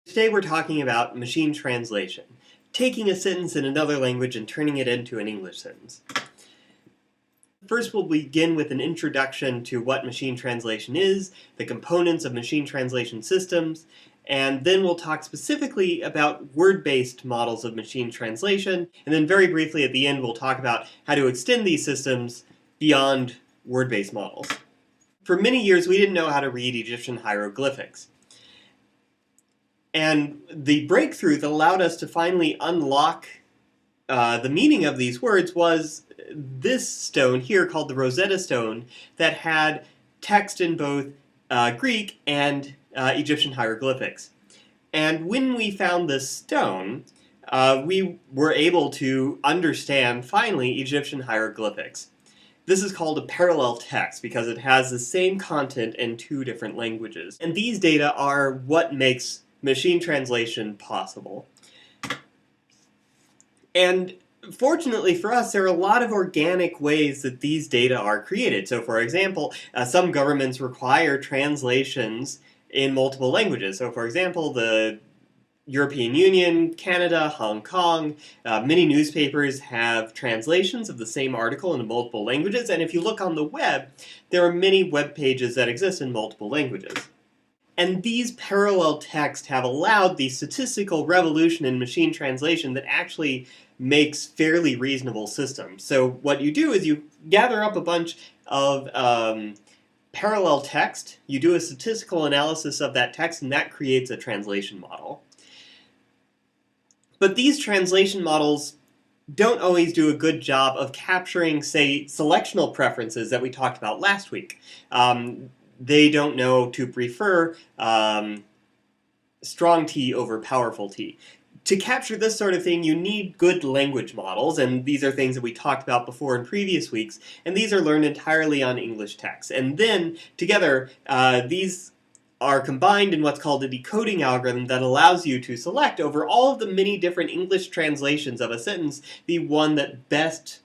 Today we're talking about machine translation, taking a sentence in another language and turning it into an English sentence. First, we'll begin with an introduction to what machine translation is, the components of machine translation systems, and then we'll talk specifically about word-based models of machine translation, and then very briefly at the end we'll talk about how to extend these systems beyond word-based models. For many years we didn't know how to read Egyptian hieroglyphics. And the breakthrough that allowed us to finally unlock the meaning of these words was this stone here called the Rosetta Stone that had text in both Greek and Egyptian hieroglyphics. And when we found this stone, we were able to understand, finally, Egyptian hieroglyphics. This is called a parallel text because it has the same content in two different languages. And these data are what makes machine translation possible. And fortunately for us, there are a lot of organic ways that these data are created. So for example, some governments require translations in multiple languages. So for example, the European Union, Canada, Hong Kong, many newspapers have translations of the same article in multiple languages. And if you look on the web, there are many web pages that exist in multiple languages. And these parallel texts have allowed the statistical revolution in machine translation that actually makes fairly reasonable systems. So what you do is you gather up a bunch of parallel text, you do a statistical analysis of that text, and that creates a translation model. But these translation models don't always do a good job of capturing, say, selectional preferences that we talked about last week. They don't know to prefer strong T over powerful T. To capture this sort of thing, you need good language models, and these are things that we talked about before in previous weeks, and these are learned entirely on English text. And then, together, these are combined in what's called a decoding algorithm that allows you to select over all of the many different English translations of a sentence the one that best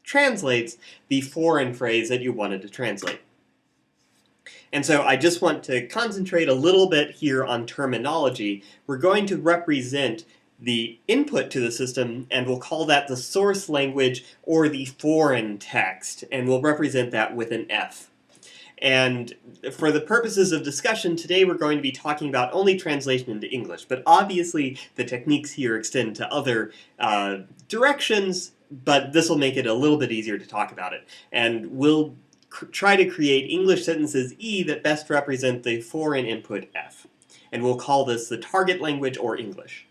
translates the foreign phrase that you wanted to translate. And so I just want to concentrate a little bit here on terminology. We're going to represent the input to the system, and we'll call that the source language or the foreign text, and we'll represent that with an F. And for the purposes of discussion, today we're going to be talking about only translation into English, but obviously the techniques here extend to other directions, but this will make it a little bit easier to talk about it. And we'll try to create English sentences E that best represent the foreign input F. And we'll call this the target language or English.